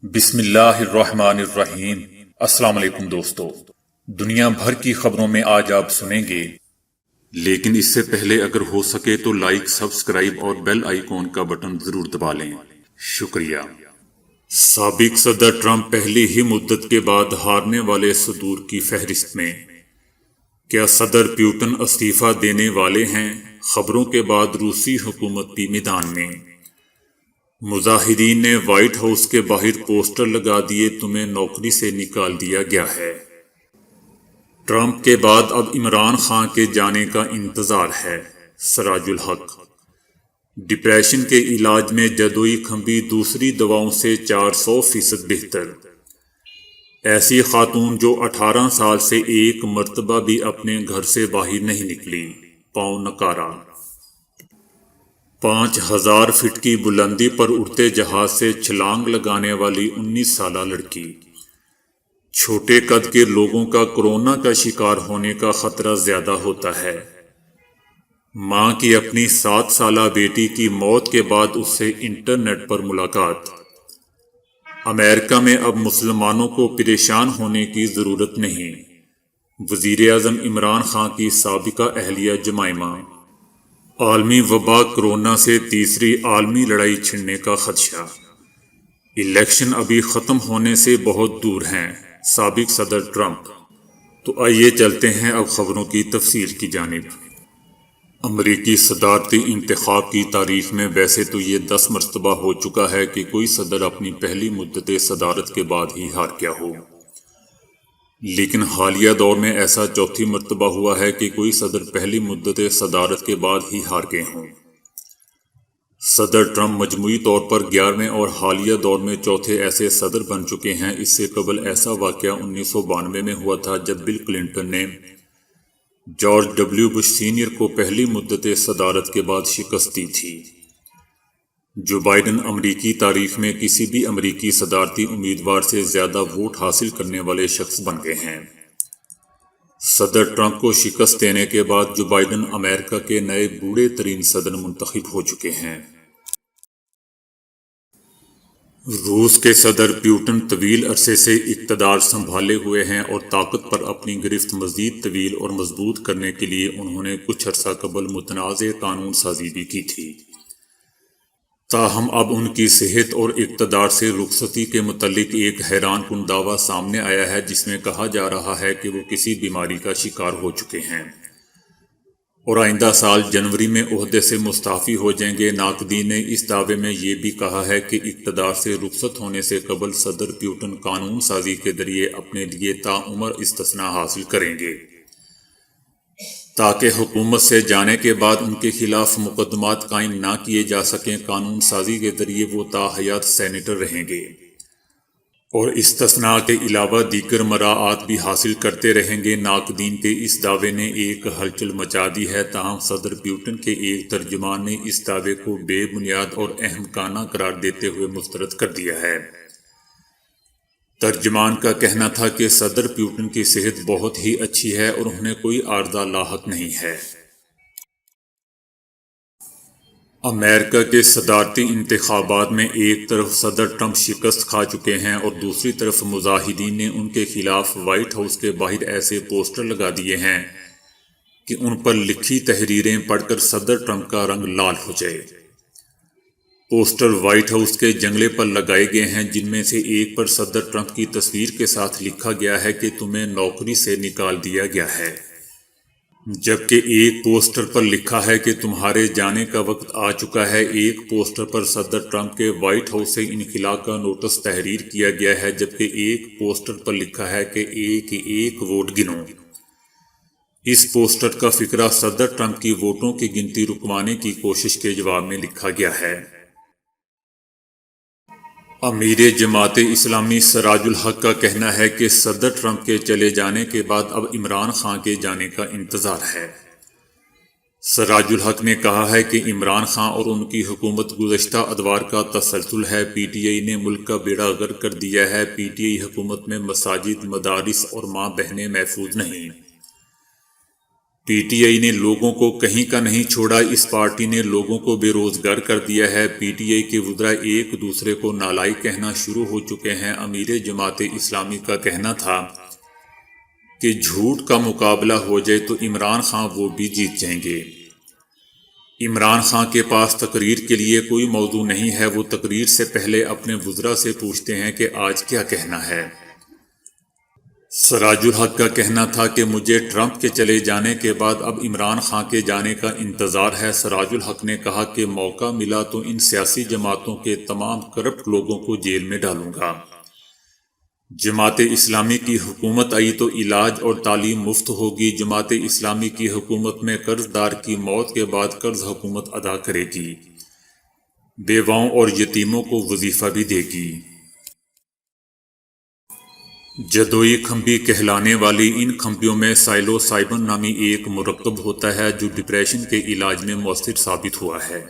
بسم اللہ الرحمن الرحیم۔ السلام علیکم دوستو، دنیا بھر کی خبروں میں آج آپ سنیں گے، لیکن اس سے پہلے اگر ہو سکے تو لائک، سبسکرائب اور بیل آئیکن کا بٹن ضرور دبا لیں۔ شکریہ۔ سابق صدر ٹرمپ پہلی ہی مدت کے بعد ہارنے والے صدور کی فہرست میں۔ کیا صدر پیوٹن استعفیٰ دینے والے ہیں؟ خبروں کے بعد روسی حکومت بھی میدان میں۔ مظاہرین نے وائٹ ہاؤس کے باہر پوسٹر لگا دیے، تمہیں نوکری سے نکال دیا گیا ہے۔ ٹرمپ کے بعد اب عمران خان کے جانے کا انتظار ہے۔ سراج الحق۔ ڈپریشن کے علاج میں جدوئی کھمبی دوسری دواؤں سے 400% بہتر۔ ایسی خاتون جو 18 سال سے ایک مرتبہ بھی اپنے گھر سے باہر نہیں نکلی، پاؤں نکارا۔ 5000 فٹ کی بلندی پر اڑتے جہاز سے چھلانگ لگانے والی 19 سالہ لڑکی۔ چھوٹے قد کے لوگوں کا کورونا کا شکار ہونے کا خطرہ زیادہ ہوتا ہے۔ ماں کی اپنی 7 سالہ بیٹی کی موت کے بعد اس سے انٹرنیٹ پر ملاقات۔ امریکہ میں اب مسلمانوں کو پریشان ہونے کی ضرورت نہیں، وزیر اعظم عمران خان کی سابقہ اہلیہ جمائمہ۔ عالمی وبا کورونا سے تیسری عالمی لڑائی چھڑنے کا خدشہ۔ الیکشن ابھی ختم ہونے سے بہت دور ہیں، سابق صدر ٹرمپ۔ تو آئیے چلتے ہیں اب خبروں کی تفصیل کی جانب۔ امریکی صدارتی انتخاب کی تاریخ میں ویسے تو یہ 10 مرتبہ ہو چکا ہے کہ کوئی صدر اپنی پہلی مدت صدارت کے بعد ہی ہار گیا ہو، لیکن حالیہ دور میں ایسا چوتھی مرتبہ ہوا ہے کہ کوئی صدر پہلی مدت صدارت کے بعد ہی ہار گئے ہوں۔ صدر ٹرمپ مجموعی طور پر 11ویں اور حالیہ دور میں چوتھے ایسے صدر بن چکے ہیں۔ اس سے قبل ایسا واقعہ 1992 میں ہوا تھا جب بل کلنٹن نے جارج ڈبلیو بش سینئر کو پہلی مدت صدارت کے بعد شکست دی تھی۔ جو بائیڈن امریکی تاریخ میں کسی بھی امریکی صدارتی امیدوار سے زیادہ ووٹ حاصل کرنے والے شخص بن گئے ہیں۔ صدر ٹرمپ کو شکست دینے کے بعد جو بائیڈن امریکہ کے نئے بوڑھے ترین صدر منتخب ہو چکے ہیں۔ روس کے صدر پیوٹن طویل عرصے سے اقتدار سنبھالے ہوئے ہیں اور طاقت پر اپنی گرفت مزید طویل اور مضبوط کرنے کے لیے انہوں نے کچھ عرصہ قبل متنازع قانون سازی بھی کی تھی۔ تاہم اب ان کی صحت اور اقتدار سے رخصتی کے متعلق ایک حیران کن دعویٰ سامنے آیا ہے، جس میں کہا جا رہا ہے کہ وہ کسی بیماری کا شکار ہو چکے ہیں اور آئندہ سال جنوری میں عہدے سے مستعفی ہو جائیں گے۔ ناقدین نے اس دعوے میں یہ بھی کہا ہے کہ اقتدار سے رخصت ہونے سے قبل صدر پیوٹن قانون سازی کے ذریعے اپنے لیے تاعمر استثناء حاصل کریں گے، تاکہ حکومت سے جانے کے بعد ان کے خلاف مقدمات قائم نہ کیے جا سکیں۔ قانون سازی کے ذریعے وہ تاحیات سینیٹر رہیں گے اور استثناء کے علاوہ دیگر مراعات بھی حاصل کرتے رہیں گے۔ ناقدین کے اس دعوے نے ایک ہلچل مچا دی ہے، تاہم صدر پیوٹن کے ایک ترجمان نے اس دعوے کو بے بنیاد اور احمقانہ قرار دیتے ہوئے مسترد کر دیا ہے۔ ترجمان کا کہنا تھا کہ صدر پیوٹن کی صحت بہت ہی اچھی ہے اور انہیں کوئی عارضہ لاحق نہیں ہے۔ امریکہ کے صدارتی انتخابات میں ایک طرف صدر ٹرمپ شکست کھا چکے ہیں اور دوسری طرف مظاہرین نے ان کے خلاف وائٹ ہاؤس کے باہر ایسے پوسٹر لگا دیے ہیں کہ ان پر لکھی تحریریں پڑھ کر صدر ٹرمپ کا رنگ لال ہو جائے۔ پوسٹر وائٹ ہاؤس کے جنگلے پر لگائے گئے ہیں، جن میں سے ایک پر صدر ٹرمپ کی تصویر کے ساتھ لکھا گیا ہے کہ تمہیں نوکری سے نکال دیا گیا ہے، جبکہ ایک پوسٹر پر لکھا ہے کہ تمہارے جانے کا وقت آ چکا ہے۔ ایک پوسٹر پر صدر ٹرمپ کے وائٹ ہاؤس سے انخلاء کا نوٹس تحریر کیا گیا ہے، جبکہ ایک پوسٹر پر لکھا ہے کہ ایک ووٹ گنو۔ اس پوسٹر کا فقرہ صدر ٹرمپ کی ووٹوں کی گنتی رکوانے کی کوشش کے جواب میں لکھا گیا ہے۔ امیر جماعت اسلامی سراج الحق کا کہنا ہے کہ صدر ٹرمپ کے چلے جانے کے بعد اب عمران خان کے جانے کا انتظار ہے۔ سراج الحق نے کہا ہے کہ عمران خان اور ان کی حکومت گزشتہ ادوار کا تسلسل ہے۔ پی ٹی آئی نے ملک کا بیڑا غرق کر دیا ہے۔ پی ٹی آئی حکومت میں مساجد، مدارس اور ماں بہنیں محفوظ نہیں۔ پی ٹی آئی نے لوگوں کو کہیں کا نہیں چھوڑا، اس پارٹی نے لوگوں کو بے روزگار کر دیا ہے۔ پی ٹی آئی کے وزراء ایک دوسرے کو نالائق کہنا شروع ہو چکے ہیں۔ امیر جماعت اسلامی کا کہنا تھا کہ جھوٹ کا مقابلہ ہو جائے تو عمران خان وہ بھی جیت جائیں گے۔ عمران خان کے پاس تقریر کے لیے کوئی موضوع نہیں ہے، وہ تقریر سے پہلے اپنے وزراء سے پوچھتے ہیں کہ آج کیا کہنا ہے۔ سراج الحق کا کہنا تھا کہ مجھے ٹرمپ کے چلے جانے کے بعد اب عمران خان کے جانے کا انتظار ہے۔ سراج الحق نے کہا کہ موقع ملا تو ان سیاسی جماعتوں کے تمام کرپٹ لوگوں کو جیل میں ڈالوں گا۔ جماعت اسلامی کی حکومت آئی تو علاج اور تعلیم مفت ہوگی۔ جماعت اسلامی کی حکومت میں قرض دار کی موت کے بعد قرض حکومت ادا کرے گی، بیواؤں اور یتیموں کو وظیفہ بھی دے گی۔ جدوئی کھمبی کہلانے والی ان کھمبیوں میں سائلو سائبن نامی ایک مرکب ہوتا ہے جو ڈپریشن کے علاج میں مؤثر ثابت ہوا ہے۔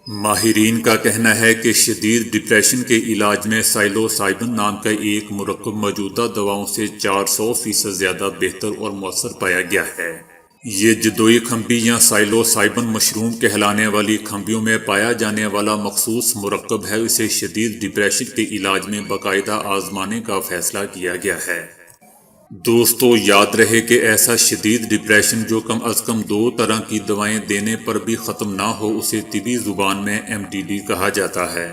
ماہرین کا کہنا ہے کہ شدید ڈپریشن کے علاج میں سائلو سائبن نام کا ایک مرکب موجودہ دواؤں سے 400% زیادہ بہتر اور مؤثر پایا گیا ہے۔ یہ جدوئی کھمبی یا سائلو سائبن مشروم کہلانے والی کھمبیوں میں پایا جانے والا مخصوص مرکب ہے۔ اسے شدید ڈپریشن کے علاج میں باقاعدہ آزمانے کا فیصلہ کیا گیا ہے۔ دوستو، یاد رہے کہ ایسا شدید ڈپریشن جو کم از کم 2 طرح کی دوائیں دینے پر بھی ختم نہ ہو، اسے طبی زبان میں MDD کہا جاتا ہے۔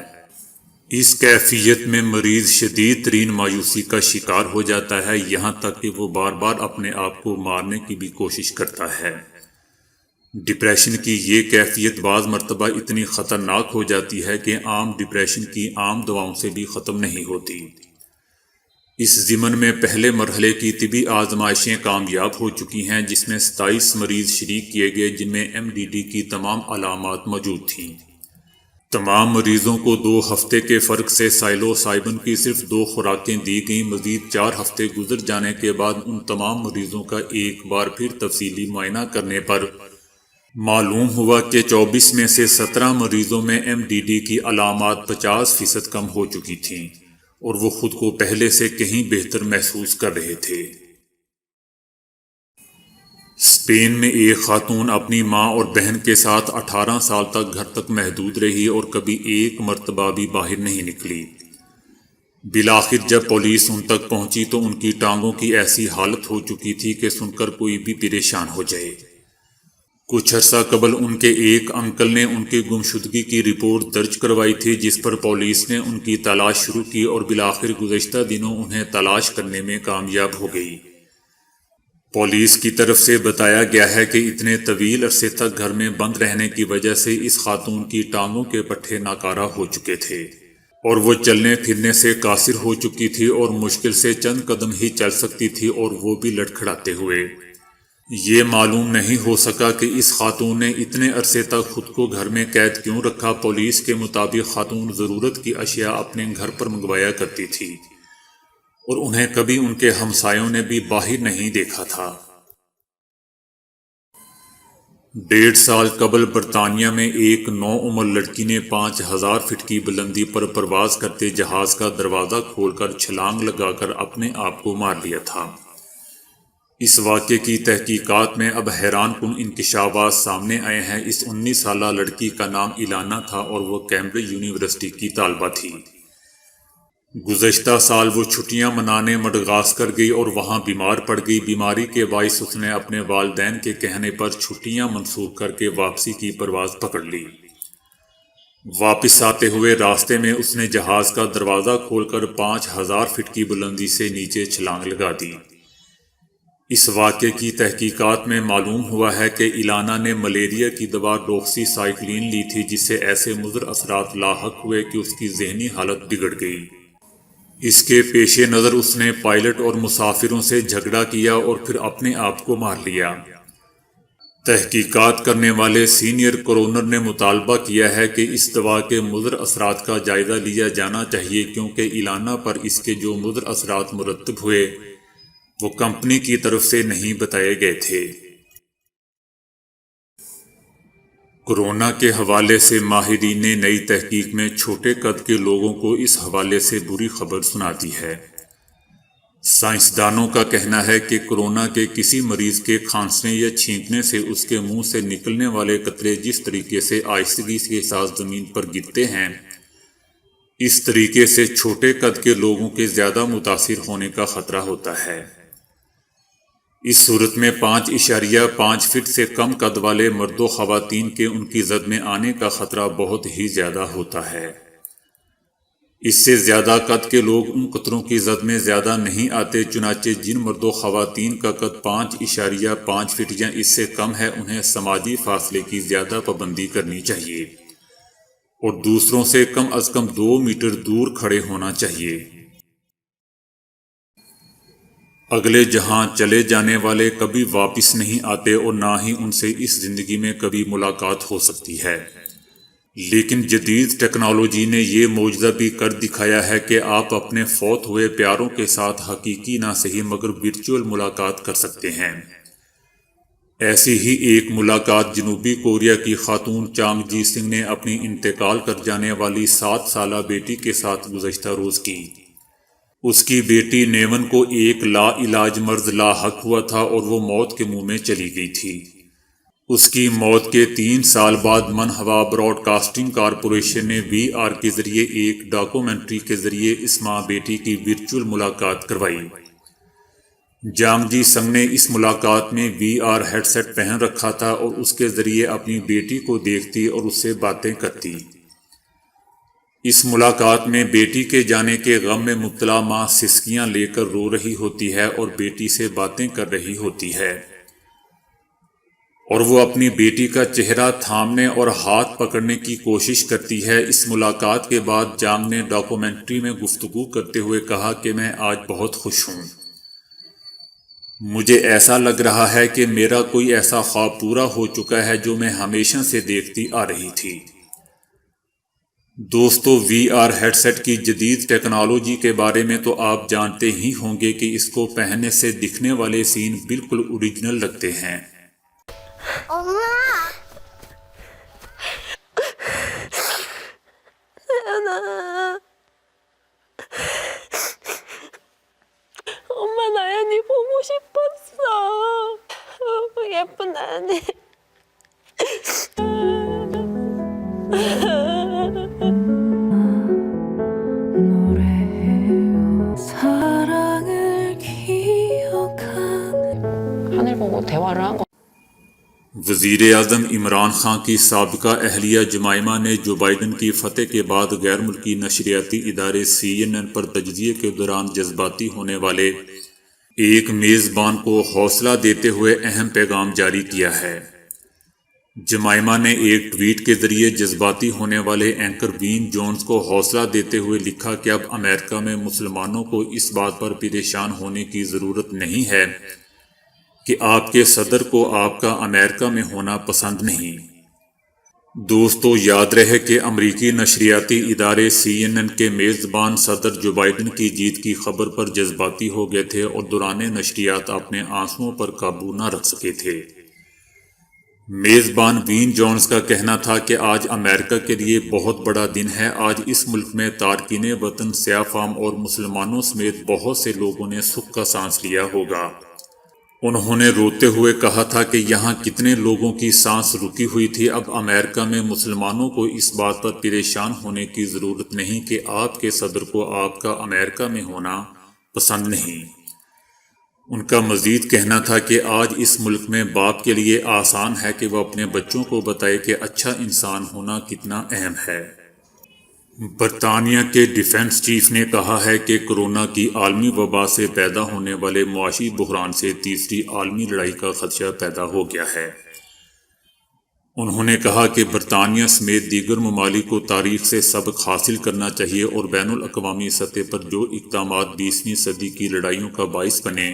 اس کیفیت میں مریض شدید ترین مایوسی کا شکار ہو جاتا ہے، یہاں تک کہ وہ بار بار اپنے آپ کو مارنے کی بھی کوشش کرتا ہے۔ ڈپریشن کی یہ کیفیت بعض مرتبہ اتنی خطرناک ہو جاتی ہے کہ عام ڈپریشن کی عام دواؤں سے بھی ختم نہیں ہوتی۔ اس ضمن میں پہلے مرحلے کی طبی آزمائشیں کامیاب ہو چکی ہیں، جس میں 27 مریض شریک کیے گئے جن میں MDD کی تمام علامات موجود تھیں۔ تمام مریضوں کو 2 ہفتے کے فرق سے سائلو سائبن کی صرف 2 خوراکیں دی گئیں۔ مزید 4 ہفتے گزر جانے کے بعد ان تمام مریضوں کا ایک بار پھر تفصیلی معائنہ کرنے پر معلوم ہوا کہ 24 میں سے 17 مریضوں میں MDD کی علامات 50% کم ہو چکی تھیں اور وہ خود کو پہلے سے کہیں بہتر محسوس کر رہے تھے۔ اسپین میں ایک خاتون اپنی ماں اور بہن کے ساتھ 18 سال تک گھر تک محدود رہی اور کبھی ایک مرتبہ بھی باہر نہیں نکلی۔ بالآخر جب پولیس ان تک پہنچی تو ان کی ٹانگوں کی ایسی حالت ہو چکی تھی کہ سن کر کوئی بھی پریشان ہو جائے۔ کچھ عرصہ قبل ان کے ایک انکل نے ان کی گمشدگی کی رپورٹ درج کروائی تھی، جس پر پولیس نے ان کی تلاش شروع کی اور بالآخر گزشتہ دنوں انہیں تلاش کرنے میں کامیاب ہو گئی۔ پولیس کی طرف سے بتایا گیا ہے کہ اتنے طویل عرصے تک گھر میں بند رہنے کی وجہ سے اس خاتون کی ٹانگوں کے پٹھے ناکارہ ہو چکے تھے اور وہ چلنے پھرنے سے قاصر ہو چکی تھی اور مشکل سے چند قدم ہی چل سکتی تھی، اور وہ بھی لڑکھڑاتے ہوئے۔ یہ معلوم نہیں ہو سکا کہ اس خاتون نے اتنے عرصے تک خود کو گھر میں قید کیوں رکھا۔ پولیس کے مطابق خاتون ضرورت کی اشیاء اپنے گھر پر منگوایا کرتی تھی اور انہیں کبھی ان کے ہمسایوں نے بھی باہر نہیں دیکھا تھا۔ 1.5 سال قبل برطانیہ میں ایک نوعمر لڑکی نے 5000 فٹ کی بلندی پر پرواز کرتے جہاز کا دروازہ کھول کر چھلانگ لگا کر اپنے آپ کو مار لیا تھا۔ اس واقعے کی تحقیقات میں اب حیران کن انکشافات سامنے آئے ہیں۔ اس 19 سالہ لڑکی کا نام ایلانا تھا اور وہ کیمبرج یونیورسٹی کی طالبہ تھی۔ گزشتہ سال وہ چھٹیاں منانے مڈغاسکر گئی اور وہاں بیمار پڑ گئی۔ بیماری کے باعث اس نے اپنے والدین کے کہنے پر چھٹیاں منسوخ کر کے واپسی کی پرواز پکڑ لی۔ واپس آتے ہوئے راستے میں اس نے جہاز کا دروازہ کھول کر 5000 فٹ کی بلندی سے نیچے چھلانگ لگا دی۔ اس واقعے کی تحقیقات میں معلوم ہوا ہے کہ ایلانا نے ملیریا کی دوا ڈاکسی سائکلین لی تھی، جس سے ایسے مضر اثرات لاحق ہوئے کہ اس کی ذہنی حالت بگڑ گئی۔ اس کے پیش نظر اس نے پائلٹ اور مسافروں سے جھگڑا کیا اور پھر اپنے آپ کو مار لیا۔ تحقیقات کرنے والے سینئر کورونر نے مطالبہ کیا ہے کہ اس دوا کے مضر اثرات کا جائزہ لیا جانا چاہیے، کیونکہ ایلانا پر اس کے جو مضر اثرات مرتب ہوئے وہ کمپنی کی طرف سے نہیں بتائے گئے تھے۔ کورونا کے حوالے سے ماہرین نے نئی تحقیق میں چھوٹے قد کے لوگوں کو اس حوالے سے بری خبر سنا دی ہے۔ سائنسدانوں کا کہنا ہے کہ کورونا کے کسی مریض کے کھانسنے یا چھینکنے سے اس کے منہ سے نکلنے والے قطرے جس طریقے سے آہستگی کے ساتھ زمین پر گرتے ہیں، اس طریقے سے چھوٹے قد کے لوگوں کے زیادہ متاثر ہونے کا خطرہ ہوتا ہے۔ اس صورت میں 5.5 فٹ سے کم قد والے مرد و خواتین کے ان کی زد میں آنے کا خطرہ بہت ہی زیادہ ہوتا ہے۔ اس سے زیادہ قد کے لوگ ان قطروں کی زد میں زیادہ نہیں آتے، چنانچہ جن مرد و خواتین کا قد 5.5 فٹ یا اس سے کم ہے انہیں سماجی فاصلے کی زیادہ پابندی کرنی چاہیے اور دوسروں سے کم از کم 2 میٹر دور کھڑے ہونا چاہیے۔ اگلے جہاں چلے جانے والے کبھی واپس نہیں آتے اور نہ ہی ان سے اس زندگی میں کبھی ملاقات ہو سکتی ہے، لیکن جدید ٹیکنالوجی نے یہ معجزہ بھی کر دکھایا ہے کہ آپ اپنے فوت ہوئے پیاروں کے ساتھ حقیقی نہ صحیح مگر ورچوئل ملاقات کر سکتے ہیں۔ ایسی ہی ایک ملاقات جنوبی کوریا کی خاتون چانگ جی سنگ نے اپنی انتقال کر جانے والی 7 سالہ بیٹی کے ساتھ گزشتہ روز کی۔ اس کی بیٹی نیون کو ایک لا علاج مرض لاحق ہوا تھا اور وہ موت کے منہ میں چلی گئی تھی۔ اس کی موت کے 3 سال بعد منہوا براڈ کاسٹنگ کارپوریشن نے VR کے ذریعے ایک ڈاکومنٹری کے ذریعے اس ماں بیٹی کی ورچوئل ملاقات کروائی۔ جانگ جی سنگ نے اس ملاقات میں VR ہیڈ سیٹ پہن رکھا تھا اور اس کے ذریعے اپنی بیٹی کو دیکھتی اور اس سے باتیں کرتی۔ اس ملاقات میں بیٹی کے جانے کے غم میں مبتلا ماں سسکیاں لے کر رو رہی ہوتی ہے اور بیٹی سے باتیں کر رہی ہوتی ہے، اور وہ اپنی بیٹی کا چہرہ تھامنے اور ہاتھ پکڑنے کی کوشش کرتی ہے۔ اس ملاقات کے بعد جانگ نے ڈاکومنٹری میں گفتگو کرتے ہوئے کہا کہ میں آج بہت خوش ہوں۔ مجھے ایسا لگ رہا ہے کہ میرا کوئی ایسا خواب پورا ہو چکا ہے جو میں ہمیشہ سے دیکھتی آ رہی تھی۔ دوستو، VR ہیڈ سیٹ کی جدید ٹیکنالوجی کے بارے میں تو آپ جانتے ہی ہوں گے کہ اس کو پہننے سے دکھنے والے سین بالکل اوریجنل لگتے ہیں۔ 엄마 나연이 보고 싶었어. 예쁜 나연이. 하늘 보고 대화를 한 거. وزیر اعظم عمران خان کی سابقہ اہلیہ جمائمہ نے جو بائیڈن کی فتح کے بعد غیر ملکی نشریاتی ادارے CNN پر تجزیے کے دوران جذباتی ہونے والے ایک میزبان کو حوصلہ دیتے ہوئے اہم پیغام جاری کیا ہے۔ جمائمہ نے ایک ٹویٹ کے ذریعے جذباتی ہونے والے اینکر وین جونز کو حوصلہ دیتے ہوئے لکھا کہ اب امریکہ میں مسلمانوں کو اس بات پر پریشان ہونے کی ضرورت نہیں ہے کہ آپ کے صدر کو آپ کا امریکہ میں ہونا پسند نہیں۔ دوستو، یاد رہے کہ امریکی نشریاتی ادارے CNN کے میزبان صدر جو بائیڈن کی جیت کی خبر پر جذباتی ہو گئے تھے اور دوران نشریات اپنے آنسوؤں پر قابو نہ رکھ سکے تھے۔ میزبان وین جونز کا کہنا تھا کہ آج امریکہ کے لیے بہت بڑا دن ہے۔ آج اس ملک میں تارکین وطن، سیاہ فام اور مسلمانوں سمیت بہت سے لوگوں نے سکھ کا سانس لیا ہوگا۔ انہوں نے روتے ہوئے کہا تھا کہ یہاں کتنے لوگوں کی سانس رکی ہوئی تھی۔ اب امریکہ میں مسلمانوں کو اس بات پر پریشان ہونے کی ضرورت نہیں کہ آپ کے صدر کو آپ کا امریکہ میں ہونا پسند نہیں۔ ان کا مزید کہنا تھا کہ آج اس ملک میں باپ کے لیے آسان ہے کہ وہ اپنے بچوں کو بتائے کہ اچھا انسان ہونا کتنا اہم ہے۔ برطانیہ کے ڈیفنس چیف نے کہا ہے کہ کورونا کی عالمی وبا سے پیدا ہونے والے معاشی بحران سے تیسری عالمی لڑائی کا خدشہ پیدا ہو گیا ہے۔ انہوں نے کہا کہ برطانیہ سمیت دیگر ممالک کو تاریخ سے سبق حاصل کرنا چاہیے اور بین الاقوامی سطح پر جو اقدامات 20ویں صدی کی لڑائیوں کا باعث بنے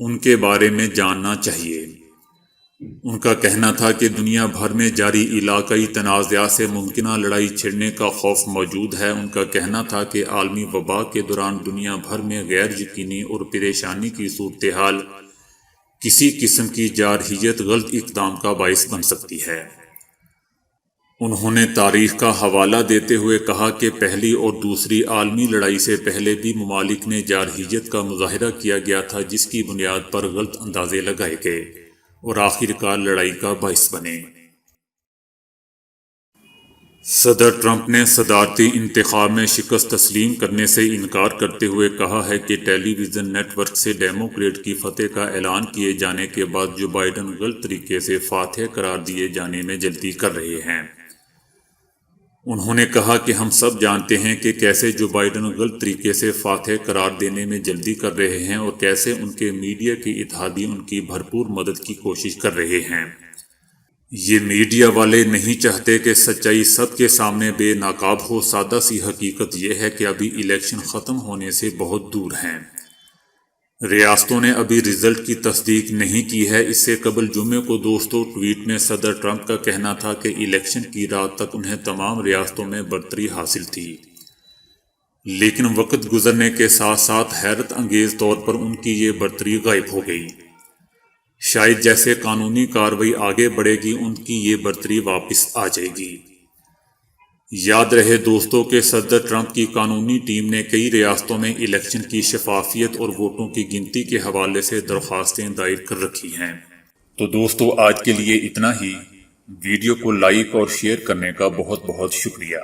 ان کے بارے میں جاننا چاہیے۔ ان کا کہنا تھا کہ دنیا بھر میں جاری علاقائی تنازعات سے ممکنہ لڑائی چھڑنے کا خوف موجود ہے۔ ان کا کہنا تھا کہ عالمی وبا کے دوران دنیا بھر میں غیر یقینی اور پریشانی کی صورتحال کسی قسم کی جارحیت غلط اقدام کا باعث بن سکتی ہے۔ انہوں نے تاریخ کا حوالہ دیتے ہوئے کہا کہ پہلی اور دوسری عالمی لڑائی سے پہلے بھی ممالک نے جارحیت کا مظاہرہ کیا گیا تھا، جس کی بنیاد پر غلط اندازے لگائے گئے اور آخرکار لڑائی کا باعث بنے۔ صدر ٹرمپ نے صدارتی انتخاب میں شکست تسلیم کرنے سے انکار کرتے ہوئے کہا ہے کہ ٹیلی ویژن نیٹ ورک سے ڈیموکریٹ کی فتح کا اعلان کیے جانے کے بعد جو بائیڈن غلط طریقے سے فاتح قرار دیے جانے میں جلدی کر رہے ہیں۔ انہوں نے کہا کہ ہم سب جانتے ہیں کہ کیسے جو بائیڈن غلط طریقے سے فاتح قرار دینے میں جلدی کر رہے ہیں اور کیسے ان کے میڈیا کے اتحادی ان کی بھرپور مدد کی کوشش کر رہے ہیں۔ یہ میڈیا والے نہیں چاہتے کہ سچائی سب کے سامنے بے نقاب ہو۔ سادہ سی حقیقت یہ ہے کہ ابھی الیکشن ختم ہونے سے بہت دور ہیں۔ ریاستوں نے ابھی رزلٹ کی تصدیق نہیں کی ہے۔ اس سے قبل جمعے کو دوستو ٹویٹ میں صدر ٹرمپ کا کہنا تھا کہ الیکشن کی رات تک انہیں تمام ریاستوں میں برتری حاصل تھی، لیکن وقت گزرنے کے ساتھ ساتھ حیرت انگیز طور پر ان کی یہ برتری غائب ہو گئی۔ شاید جیسے قانونی کارروائی آگے بڑھے گی ان کی یہ برتری واپس آ جائے گی۔ یاد رہے دوستوں کہ صدر ٹرمپ کی قانونی ٹیم نے کئی ریاستوں میں الیکشن کی شفافیت اور ووٹوں کی گنتی کے حوالے سے درخواستیں دائر کر رکھی ہیں۔ تو دوستو آج کے لیے اتنا ہی۔ ویڈیو کو لائک اور شیئر کرنے کا بہت بہت شکریہ۔